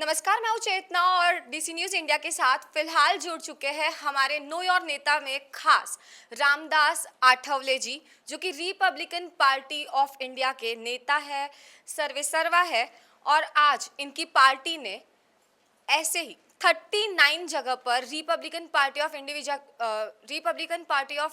नमस्कार, मैं हूँ चेतना और डीसी न्यूज़ इंडिया के साथ फिलहाल जुड़ चुके हैं हमारे नो योर नेता में खास रामदास आठवले जी, जो कि रिपब्लिकन पार्टी ऑफ इंडिया के नेता है, सर्वेसर्वा है। और आज इनकी पार्टी ने ऐसे ही 39 जगह पर रिपब्लिकन पार्टी ऑफ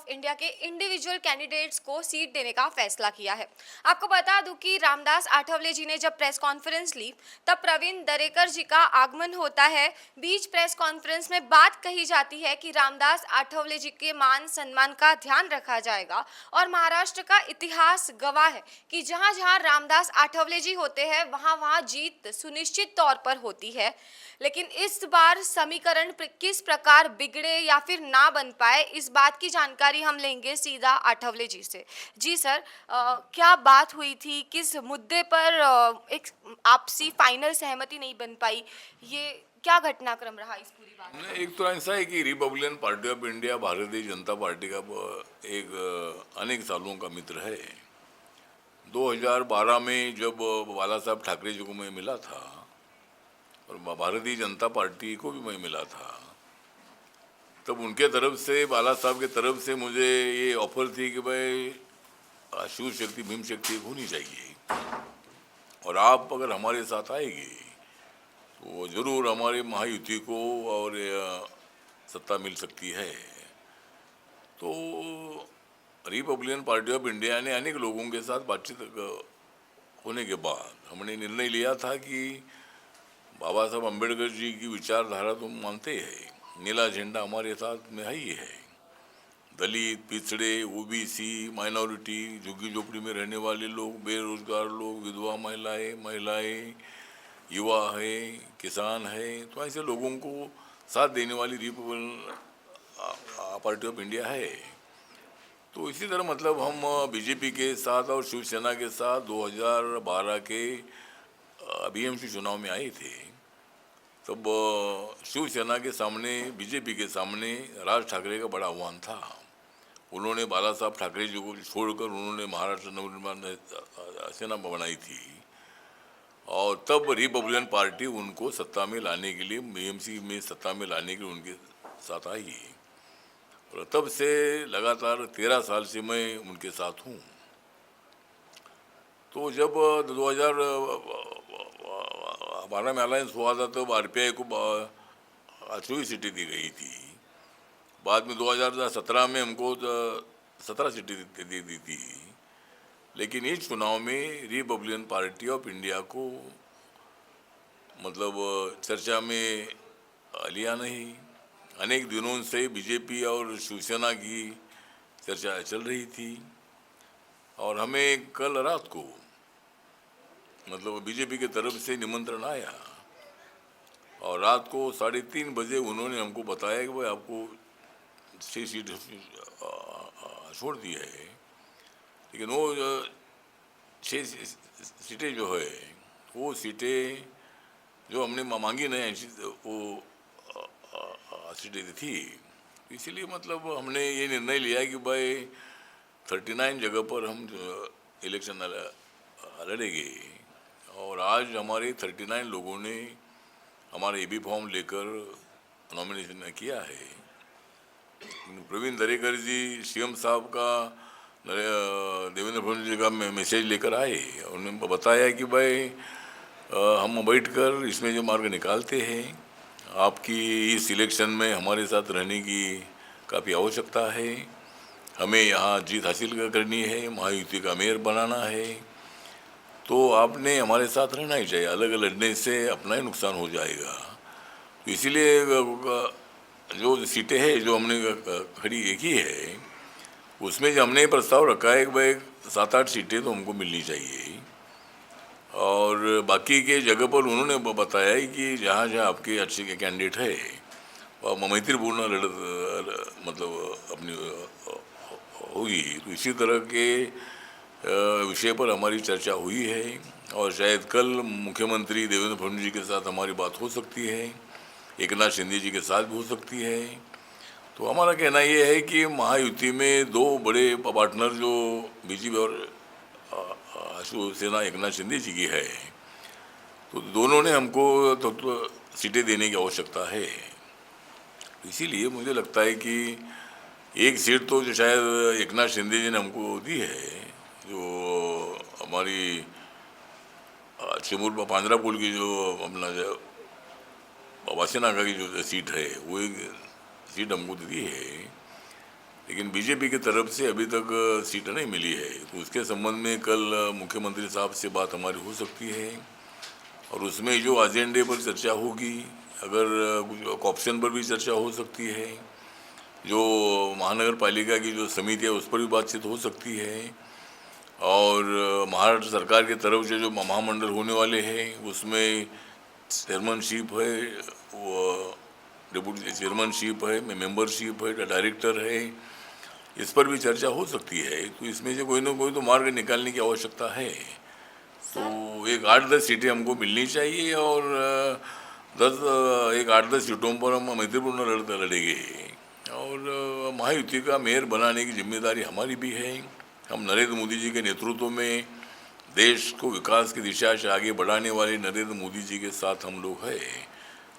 इंडिया के इंडिविजुअल कैंडिडेट्स को सीट देने का फैसला किया है। आपको बता दूं कि रामदास आठवले जी ने जब प्रेस कॉन्फ्रेंस ली तब प्रवीण दरेकर जी का आगमन होता है। बीच प्रेस कॉन्फ्रेंस में बात कही जाती है कि रामदास आठवले जी के मान सम्मान का ध्यान रखा जाएगा और महाराष्ट्र का इतिहास गवाह है कि जहां जहां रामदास आठवले जी होते हैं वहां वहां जीत सुनिश्चित तौर पर होती है। लेकिन इस बार समीकरण किस प्रकार बिगड़े या फिर ना बन पाए, इस बात की जानकारी हम लेंगे सीधा आठवले जी से। जी सर, क्या बात हुई थी, किस मुद्दे पर एक आपसी फाइनल सहमति नहीं बन पाई, ये क्या घटनाक्रम रहा इस पूरी बात नहीं, एक तो ऐसा है कि Republican party of India Bharatiya Janata party का एक अनेक सालों का मित्र है। 2012 में जब बाला साहब ठाकरे जी को मैं मिला था और भारतीय जनता पार्टी को भी मैं मिला था, तब उनके तरफ से, बाला साहब के तरफ से मुझे ये ऑफर थी कि भाई शिव शक्ति भीम शक्ति होनी चाहिए और आप अगर हमारे साथ आएगी तो जरूर हमारी महायुति को और सत्ता मिल सकती है। तो रिपब्लिकन पार्टी ऑफ इंडिया ने अनेक लोगों के साथ बातचीत होने के बाद हमने निर्णय लिया था कि बाबा साहब अम्बेडकर जी की विचारधारा तो मानते हैं, नीला झंडा हमारे साथ में है ही है। दलित, पिछड़े, ओबीसी, माइनॉरिटी, झुग्गी झोपड़ी में रहने वाले लोग, बेरोजगार लोग, विधवा महिलाएं, युवा है, किसान है, तो ऐसे लोगों को साथ देने वाली रिपब्लिकन पार्टी ऑफ इंडिया है। तो इसी तरह मतलब हम बीजेपी के साथ और शिवसेना के साथ 2012 के बीएमसी चुनाव में आए थे। तब शिवसेना के सामने, बीजेपी के सामने राज ठाकरे का बड़ा आह्वान था। उन्होंने बाला साहब ठाकरे जी को छोड़कर उन्होंने महाराष्ट्र नवनिर्माण सेना बनाई थी और तब रिपब्लिकन पार्टी उनको सत्ता में लाने के लिए, बीएमसी में सत्ता में लाने के लिए उनके साथ आई और तब से लगातार 13 साल से मैं उनके साथ हूँ। तो जब 2012 में अलायंस हुआ था तब आरपीआई को 24 सीटें दी गई थी। बाद में 2017 में हमको 17 सीटें दे दी थी। लेकिन इस चुनाव में रिपब्लिकन पार्टी ऑफ इंडिया को मतलब चर्चा में लिया नहीं। अनेक दिनों से बीजेपी और शिवसेना की चर्चा चल रही थी और हमें कल रात को मतलब बीजेपी की तरफ से निमंत्रण आया और रात को 3:30 बजे उन्होंने हमको बताया कि भाई आपको 6 सीट छोड़ दी है। लेकिन वो 6 सीटें जो है, वो सीटें जो हमने मांगी नहीं, वो सीटें थी। इसीलिए मतलब हमने ये निर्णय लिया कि भाई 39 जगह पर हम इलेक्शन लड़ेंगे और आज हमारे 39 लोगों ने हमारा एबी फॉर्म लेकर नॉमिनेशन किया है। प्रवीण दरेकर जी सीएम साहब का, देवेंद्र फडणवीस जी का मैसेज लेकर आए। उन्होंने बताया कि भाई हम बैठकर इसमें जो मार्ग निकालते हैं, आपकी इस इलेक्शन में हमारे साथ रहने की काफ़ी आवश्यकता है। हमें यहाँ जीत हासिल करनी है, महायुति का मेयर बनाना है, तो आपने हमारे साथ रहना ही चाहिए। अलग लड़ने से अपना ही नुकसान हो जाएगा। तो इसीलिए जो सीटें हैं जो हमने खड़ी की है, उसमें जो हमने प्रस्ताव रखा है कि भाई 7-8 सीटें तो हमको मिलनी चाहिए और बाकी के जगह पर उन्होंने बताया है कि जहाँ जहाँ आपके अच्छे के कैंडिडेट है और मैत्रीपूर्ण मतलब अपनी होगी। तो इसी तरह के विषय पर हमारी चर्चा हुई है और शायद कल मुख्यमंत्री देवेंद्र फडणवीस जी के साथ हमारी बात हो सकती है, एकनाथ शिंदे जी के साथ भी हो सकती है। तो हमारा कहना ये है कि महायुति में 2 बड़े पार्टनर जो बीजेपी और शिवसेना एकनाथ शिंदे जी की है, तो दोनों ने हमको तो सीटें देने की आवश्यकता है। इसीलिए मुझे लगता है कि एक सीट तो जो शायद एकनाथ शिंदे जी ने हमको दी है, जो हमारी चिमूर पांजरा पुल की जो अपना जो वासीनागा की जो सीट है, वो एक सीट हमको दी है। लेकिन बीजेपी की तरफ से अभी तक सीट नहीं मिली है, तो उसके संबंध में कल मुख्यमंत्री साहब से बात हमारी हो सकती है और उसमें जो एजेंडे पर चर्चा होगी, अगर कुछ ऑप्शन पर भी चर्चा हो सकती है, जो महानगर पालिका की जो समिति है उस पर भी बातचीत हो सकती है और महाराष्ट्र सरकार की तरफ से जो महामंडल होने वाले हैं उसमें चेयरमैनशिप है, वो डिप्टी चेयरमैनशिप है, मेंबरशिप है, डायरेक्टर है, इस पर भी चर्चा हो सकती है। तो इसमें से कोई ना कोई तो मार्ग निकालने की आवश्यकता है। तो एक 8-10 सीटें हमको मिलनी चाहिए और 8-10 सीटों पर हम मैत्रीपूर्ण लड़ेंगे और महायुति का मेयर बनाने की जिम्मेदारी हमारी भी है। हम नरेंद्र मोदी जी के नेतृत्व में देश को विकास की दिशा से आगे बढ़ाने वाले नरेंद्र मोदी जी के साथ हम लोग हैं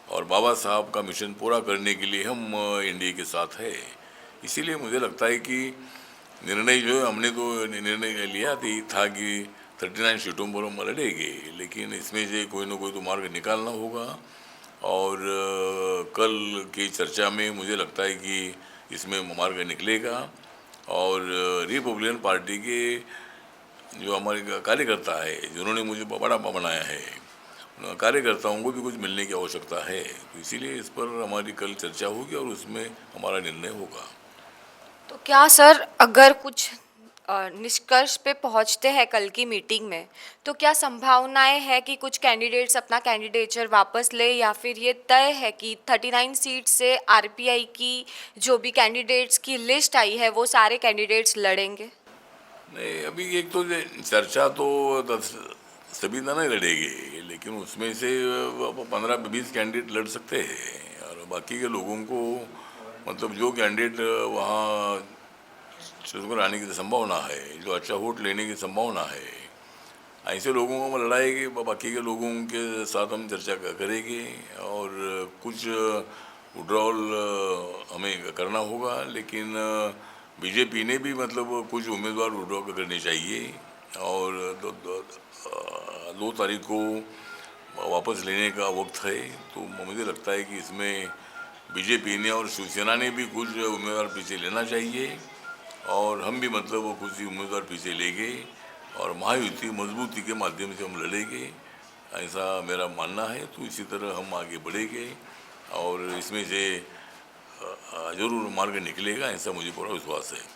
और बाबा साहब का मिशन पूरा करने के लिए हम एनडीए के साथ है। इसीलिए मुझे लगता है कि निर्णय जो है हमने तो निर्णय लिया था कि 39 सीटों पर हम लड़ेंगे, लेकिन इसमें से कोई ना कोई तो मार्ग निकालना होगा और कल की चर्चा में मुझे लगता है कि इसमें मार्ग निकलेगा और रिपब्लिकन पार्टी के जो हमारे कार्यकर्ता है, जिन्होंने मुझे बड़ा बनाया है, कार्यकर्ताओं को भी कुछ मिलने की आवश्यकता है। तो इसीलिए इस पर हमारी कल चर्चा होगी और उसमें हमारा निर्णय होगा। तो क्या सर, अगर कुछ निष्कर्ष पे पहुंचते हैं कल की मीटिंग में, तो क्या संभावनाएं है कि कुछ कैंडिडेट्स अपना कैंडिडेचर वापस ले या फिर ये तय है कि 39 सीट से आरपीआई की जो भी कैंडिडेट्स की लिस्ट आई है वो सारे कैंडिडेट्स लड़ेंगे? नहीं, अभी एक तो चर्चा तो सभी ना नहीं लड़ेगी, लेकिन उसमें से 15-20 कैंडिडेट लड़ सकते हैं और बाकी के लोगों को मतलब जो कैंडिडेट वहाँ चुनकर आने की संभावना है, जो अच्छा वोट लेने की संभावना है, ऐसे लोगों को हम लड़ाएंगे, बाकी के लोगों के साथ हम चर्चा करेंगे और कुछ विड्रॉल हमें करना होगा। लेकिन बीजेपी ने भी मतलब कुछ उम्मीदवार विड्रॉ करने चाहिए और 2 तारीख को वापस लेने का वक्त है। तो मुझे लगता है कि इसमें बीजेपी ने और शिवसेना ने भी कुछ उम्मीदवार पीछे लेना चाहिए और हम भी मतलब कुछ उम्मीदवार पीछे लेंगे और महायुति मजबूती के माध्यम से हम लड़ेंगे, ऐसा मेरा मानना है। तो इसी तरह हम आगे बढ़ेंगे और इसमें से जरूर मार्ग निकलेगा, ऐसा मुझे पूरा विश्वास है।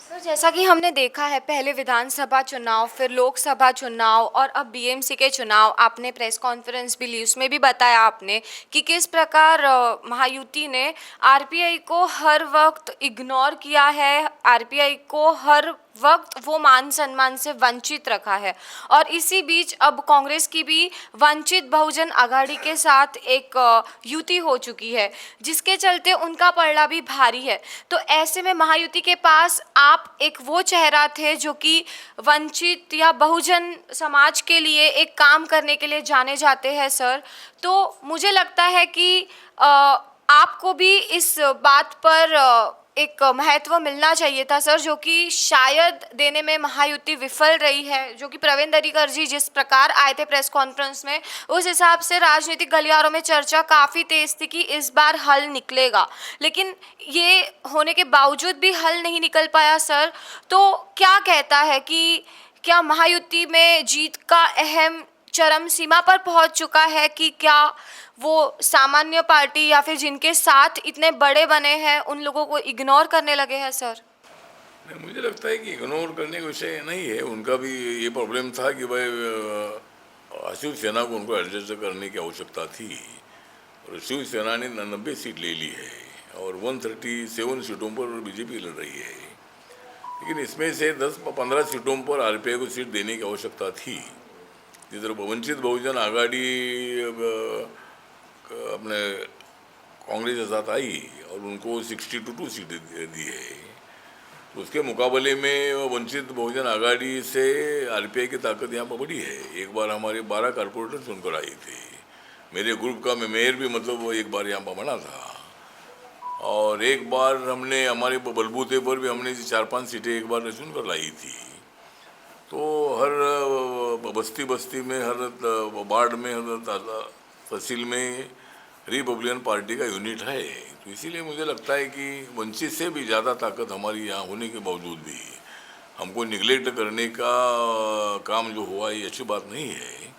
सर, जैसा कि हमने देखा है पहले विधानसभा चुनाव, फिर लोकसभा चुनाव और अब बीएमसी के चुनाव, आपने प्रेस कॉन्फ्रेंस भी ली, उसमें भी बताया आपने कि किस प्रकार महायुति ने आरपीआई को हर वक्त इग्नोर किया है, आरपीआई को हर वक्त वो मान सम्मान से वंचित रखा है। और इसी बीच अब कांग्रेस की भी वंचित बहुजन आघाड़ी के साथ एक युति हो चुकी है, जिसके चलते उनका पलड़ा भी भारी है। तो ऐसे में महायुति के पास आप एक वो चेहरा थे जो कि वंचित या बहुजन समाज के लिए एक काम करने के लिए जाने जाते हैं सर। तो मुझे लगता है कि आपको भी इस बात पर एक महत्व मिलना चाहिए था सर, जो कि शायद देने में महायुति विफल रही है। जो कि प्रवीण दरेकर जी जिस प्रकार आए थे प्रेस कॉन्फ्रेंस में, उस हिसाब से राजनीतिक गलियारों में चर्चा काफ़ी तेज थी कि इस बार हल निकलेगा, लेकिन ये होने के बावजूद भी हल नहीं निकल पाया सर। तो क्या कहता है कि क्या महायुति में जीत का अहम चरम सीमा पर पहुंच चुका है कि क्या वो सामान्य पार्टी या फिर जिनके साथ इतने बड़े बने हैं उन लोगों को इग्नोर करने लगे हैं सर? नहीं, मुझे लगता है कि इग्नोर करने का विषय नहीं है। उनका भी ये प्रॉब्लम था कि भाई शिवसेना को उनको एडजस्ट करने की आवश्यकता थी और शिवसेना ने 90 सीट ले ली है और 137 सीटों पर बीजेपी लड़ रही है। लेकिन इसमें से 10-15 सीटों पर आरपीआई को सीट देने की आवश्यकता थी। जिस तरह वंचित बहुजन आघाड़ी अपने कांग्रेस के साथ आई और उनको 62 सीटें दी है उसके मुकाबले में वंचित बहुजन आघाड़ी से आरपीआई की ताकत यहाँ पर बड़ी है। एक बार हमारे 12 कारपोरेटर चुनकर आई थी। मेरे ग्रुप का मैं मेयर भी मतलब एक बार यहाँ पर बना था, और एक बार हमने हमारे बलबूते पर भी हमने 4-5 सीटें एक बार चुनकर लाई थी। तो हर बस्ती बस्ती में, हर वार्ड में, हर तहसील में रिपब्लिकन पार्टी का यूनिट है। तो इसीलिए मुझे लगता है कि वंचित से भी ज़्यादा ताकत हमारी यहाँ होने के बावजूद भी हमको निगलेक्ट करने का काम जो हुआ ये अच्छी बात नहीं है।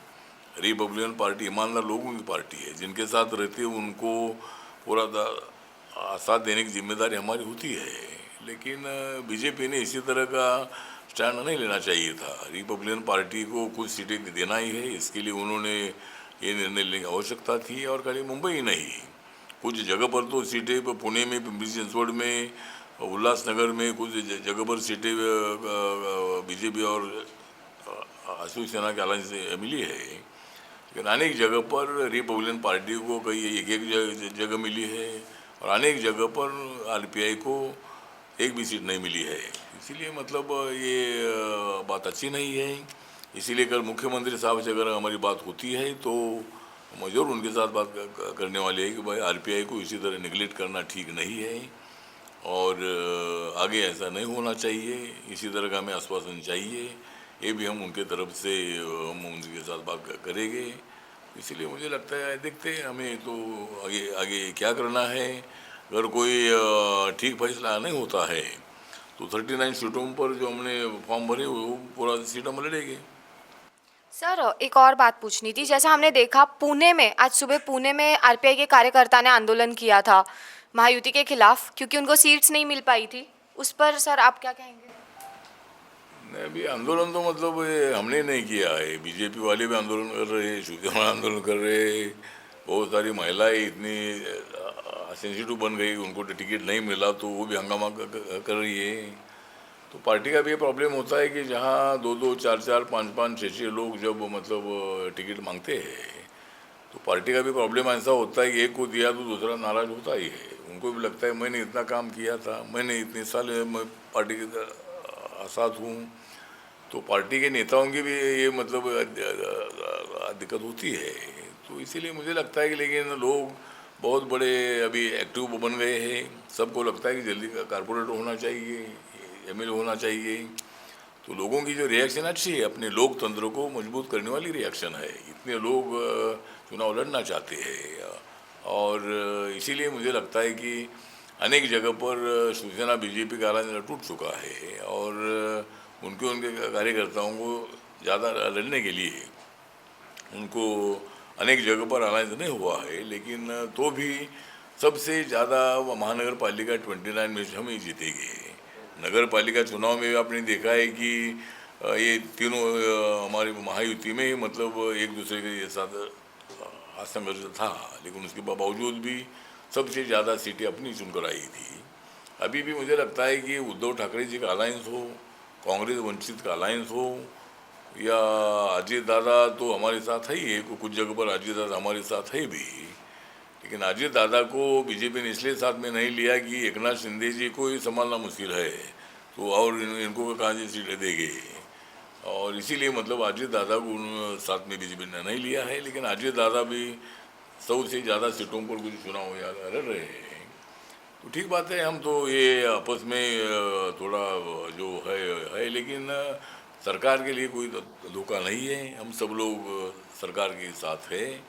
रिपब्लिकन पार्टी ईमानदार लोगों की पार्टी है, जिनके साथ रहते उनको पूरा साथ देने की जिम्मेदारी हमारी होती है। लेकिन बीजेपी ने इसी तरह का स्टैंड नहीं लेना चाहिए था। रिपब्लिकन पार्टी को कुछ सीटें देना ही है, इसके लिए उन्होंने ये निर्णय लेने की आवश्यकता थी। और खाली मुंबई ही नहीं, कुछ जगह पर तो सीटें पुणे में, पिंपरी चिंचवड़ में, उल्लासनगर में कुछ जगह पर सीटें बीजेपी और शिवसेना के अलायंस से मिली है। लेकिन अनेक जगह पर रिपब्लिकन पार्टी को कई एक जगह मिली है, और अनेक जगह पर आरपीआई को एक भी सीट नहीं मिली है। इसीलिए मतलब ये बात अच्छी नहीं है। इसीलिए कल मुख्यमंत्री साहब से अगर हमारी बात होती है तो हम जरूर उनके साथ बात करने वाले हैं कि भाई आरपीआई को इसी तरह निगलेक्ट करना ठीक नहीं है, और आगे ऐसा नहीं होना चाहिए। इसी तरह का हमें आश्वासन चाहिए। ये भी हम उनके तरफ से हम उनके साथ बात करेंगे। इसीलिए मुझे लगता है, देखते हैं हमें तो आगे आगे क्या करना है। अगर कोई ठीक फैसला नहीं होता है तो 39 सीटों पर जो हमने फॉर्म भरे वो पूरा सीट हम लड़ेंगे। सर, एक और बात पूछनी थी। जैसा हमने देखा पुणे में, आज सुबह पुणे में आरपीआई के कार्यकर्ता ने आंदोलन किया था महायुति के खिलाफ, क्योंकि उनको सीट्स नहीं मिल पाई थी। उस पर सर आप क्या कहेंगे? नहीं, अभी आंदोलन तो मतलब ये हमने नहीं किया है। बीजेपी वाले भी आंदोलन कर रहे हैं, शिवसेना आंदोलन कर रहे हैं। बहुत सारी महिलाएं इतनी सेंसिटिव बन गई, उनको तो टिकट नहीं मिला तो वो भी हंगामा कर रही है। तो पार्टी का भी ये प्रॉब्लम होता है कि जहाँ 2-2, 4-4, 5-5, 6-6 लोग जब मतलब टिकट मांगते हैं तो पार्टी का भी प्रॉब्लम ऐसा होता है कि एक को दिया तो दूसरा नाराज होता ही है। उनको भी लगता है मैंने इतना काम किया था, मैंने इतने साल मैं पार्टी के साथ हूँ। तो पार्टी के नेताओं की भी ये मतलब दिक्कत होती है। तो इसीलिए मुझे लगता है कि लेकिन लोग बहुत बड़े अभी एक्टिव बन गए हैं। सबको लगता है कि जल्दी कारपोरेटर होना चाहिए, एमएलए होना चाहिए। तो लोगों की जो रिएक्शन अच्छी है, अपने लोकतंत्र को मजबूत करने वाली रिएक्शन है। इतने लोग चुनाव लड़ना चाहते हैं, और इसीलिए मुझे लगता है कि अनेक जगह पर शिवसेना बीजेपी का अलायंस टूट चुका है, और उनके कार्यकर्ताओं को ज़्यादा लड़ने के लिए उनको अनेक जगह पर अलायंस नहीं हुआ है। लेकिन तो भी सबसे ज़्यादा महानगर पालिका 29 में से हम ही जीतेंगे। नगर पालिका चुनाव में आपने देखा है कि ये तीनों हमारी महायुति में ही मतलब एक दूसरे के साथ संघर्ष था, लेकिन उसके बावजूद भी सबसे ज़्यादा सीटें अपनी चुनकर आई थी। अभी भी मुझे लगता है कि उद्धव ठाकरे जी का अलायंस हो, कांग्रेस वंचित का अलायंस हो, या अजय दादा तो हमारे साथ है ही, कुछ जगह पर अजय दादा हमारे साथ है भी। लेकिन अजय दादा को बीजेपी ने इसलिए साथ में नहीं लिया कि एकनाथ शिंदे जी को ही संभालना मुश्किल है, तो और इनको कहाँ से सीटें देंगे। और इसीलिए मतलब अजय दादा को साथ में बीजेपी ने नहीं लिया है। लेकिन अजय दादा भी 100 से ज़्यादा सीटों पर कुछ चुनाव लड़ रहे हैं। तो ठीक बात है, हम तो ये आपस में थोड़ा जो है, लेकिन सरकार के लिए कोई धोखा नहीं है। हम सब लोग सरकार के साथ हैं,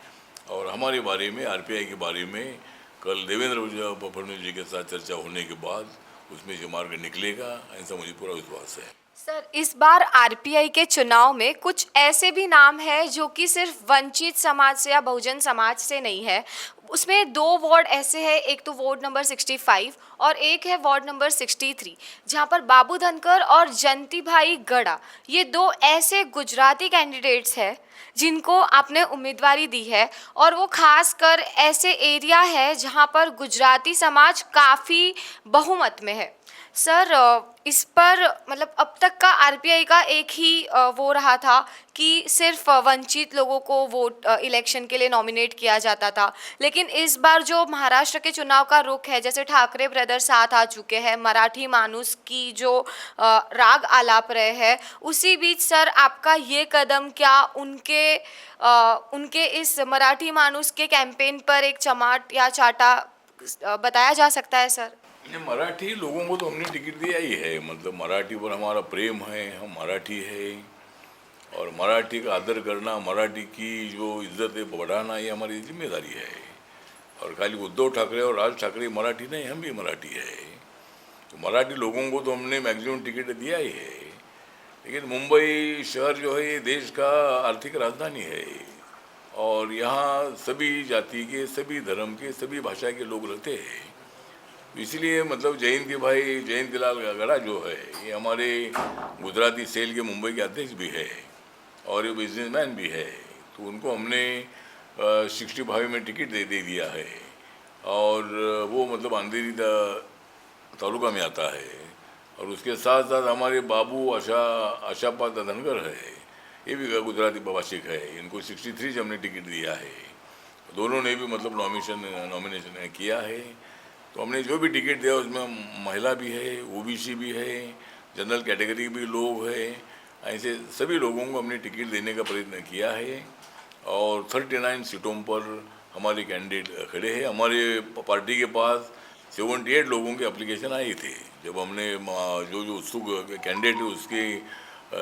और हमारे बारे में, आरपीआई के बारे में कल देवेंद्र फडणवीस जी के साथ चर्चा होने के बाद उसमें जो मार्ग निकलेगा, ऐसा मुझे पूरा विश्वास है। सर, इस बार आरपीआई के चुनाव में कुछ ऐसे भी नाम है जो कि सिर्फ वंचित समाज से या बहुजन समाज से नहीं है। उसमें 2 वार्ड ऐसे हैं, एक तो वार्ड नंबर 65 और एक है वार्ड नंबर 63, जहां पर बाबू धनकर और जंती भाई गड़ा, ये 2 ऐसे गुजराती कैंडिडेट्स हैं जिनको आपने उम्मीदवारी दी है, और वो खासकर ऐसे एरिया है जहां पर गुजराती समाज काफ़ी बहुमत में है। सर इस पर मतलब अब तक का आरपीआई का एक ही वो रहा था कि सिर्फ वंचित लोगों को वोट इलेक्शन के लिए नॉमिनेट किया जाता था, लेकिन इस बार जो महाराष्ट्र के चुनाव का रुख है, जैसे ठाकरे ब्रदर्स साथ आ चुके हैं, मराठी मानुस की जो राग आलाप रहे हैं, उसी बीच सर आपका ये कदम क्या उनके इस मराठी मानुस के कैंपेन पर एक चमाट या चाटा बताया जा सकता है सर? ये मराठी लोगों को तो हमने टिकट दिया ही है, मतलब मराठी पर हमारा प्रेम है, हम मराठी है और मराठी का आदर करना, मराठी की जो इज्जत है बढ़ाना, ये हमारी जिम्मेदारी है। और खाली उद्धव ठाकरे और राज ठाकरे मराठी नहीं, हम भी मराठी है। तो मराठी लोगों को तो हमने मैक्सिमम टिकट दिया ही है, लेकिन मुंबई शहर जो है ये देश का आर्थिक राजधानी है और यहाँ सभी जाति के, सभी धर्म के, सभी भाषा के लोग रहते हैं। इसलिए मतलब जयंतीलाल गड़ा जो है ये हमारे गुजराती सेल के मुंबई के अध्यक्ष भी है और ये बिजनेसमैन भी है, तो उनको हमने 65 में टिकट दे दिया है और वो मतलब अंधेरी तालुका में आता है। और उसके साथ साथ हमारे बाबू आशापा धनगर है, ये भी गुजराती भाषिक है, इनको 63 से हमने टिकट दिया है। दोनों ने भी मतलब नॉमिनेशन किया है। तो हमने जो भी टिकट दिया उसमें महिला भी है, ओबीसी भी है, जनरल कैटेगरी भी लोग हैं, ऐसे सभी लोगों को हमने टिकट देने का प्रयत्न किया है और 39 सीटों पर हमारे कैंडिडेट खड़े हैं। हमारे पार्टी के पास 78 लोगों के एप्लीकेशन आए थे। जब हमने जो जो उत्सुक कैंडिडेट है उसके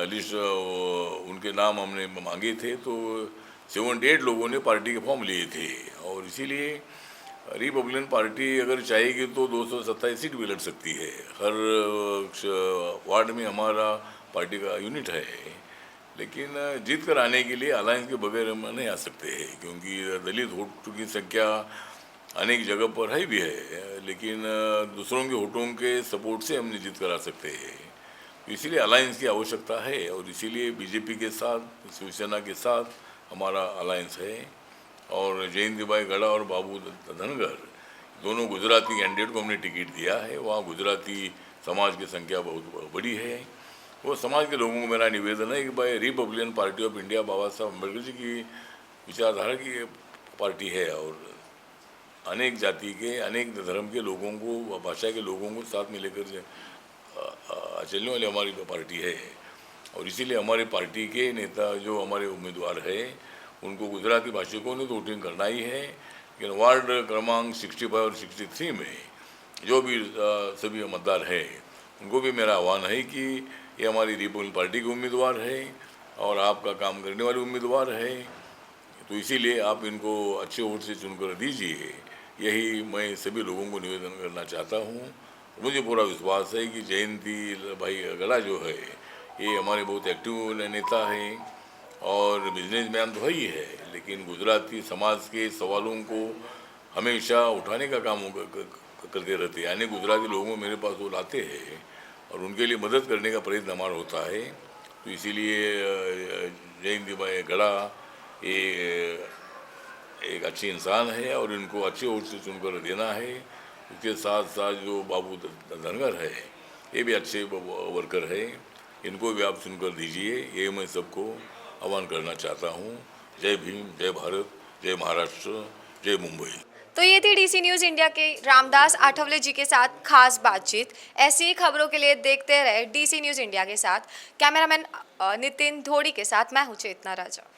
लिस्ट उनके नाम हमने मांगे थे, तो 78 लोगों ने पार्टी के फॉर्म लिए थे और इसीलिए रिपब्लिकन पार्टी अगर चाहेगी तो 227 सीट भी लड़ सकती है। हर वार्ड में हमारा पार्टी का यूनिट है, लेकिन जीत कर आने के लिए अलायंस के बगैर हम नहीं आ सकते हैं, क्योंकि दलित वोट की संख्या अनेक जगह पर है भी है, लेकिन दूसरों के वोटों के सपोर्ट से हम नहीं जीत कर आ सकते हैं। इसीलिए अलायंस की आवश्यकता है और इसीलिए बीजेपी के साथ, शिवसेना के साथ हमारा अलायंस है। और जयंतीभाई गड़ा और बाबू धनगर दोनों गुजराती कैंडिडेट को हमने टिकट दिया है। वहाँ गुजराती समाज की संख्या बहुत बड़ी है। वो समाज के लोगों को मेरा निवेदन है कि भाई रिपब्लिकन पार्टी ऑफ इंडिया बाबा साहब अम्बेडकर जी की विचारधारा की पार्टी है और अनेक जाति के, अनेक धर्म के लोगों को, भाषा के लोगों को साथ में लेकर चलने वाली हमारी पार्टी है। और इसीलिए हमारी पार्टी के नेता जो हमारे उम्मीदवार है उनको गुजराती भाषिकों ने तो वोटिंग करना ही है, लेकिन वार्ड क्रमांक 65 और 63 में जो भी सभी मतदार है उनको भी मेरा आह्वान है कि ये हमारी रिपब्लिकन पार्टी के उम्मीदवार है और आपका काम करने वाले उम्मीदवार है, तो इसीलिए आप इनको अच्छे वोट से चुनकर दीजिए। यही मैं सभी लोगों को निवेदन करना चाहता हूँ। मुझे पूरा विश्वास है कि जयंती भाई गड़ा जो है ये हमारे बहुत एक्टिव नेता हैं और बिजनेसमैन तो है ही है, लेकिन गुजराती समाज के सवालों को हमेशा उठाने का काम करते रहते हैं। यानी गुजराती लोगों मेरे पास वो लाते हैं और उनके लिए मदद करने का प्रयत्न हमारा होता है। तो इसीलिए जयंती भाई गड़ा ये एक अच्छी इंसान है और इनको अच्छे वोट से चुनकर देना है। उसके साथ साथ जो बाबू धनगर है ये भी अच्छे वर्कर है, इनको भी आप सुनकर दीजिए, ये मैं सबको आह्वान करना चाहता हूँ। जय भीम, जय भारत, जय महाराष्ट्र, जय मुंबई। तो ये थी डीसी न्यूज़ इंडिया के रामदास आठवले जी के साथ खास बातचीत। ऐसी ही खबरों के लिए देखते रहे डीसी न्यूज़ इंडिया के साथ। कैमरामैन नितिन धोड़ी के साथ मैं हूँ चेतना राजा।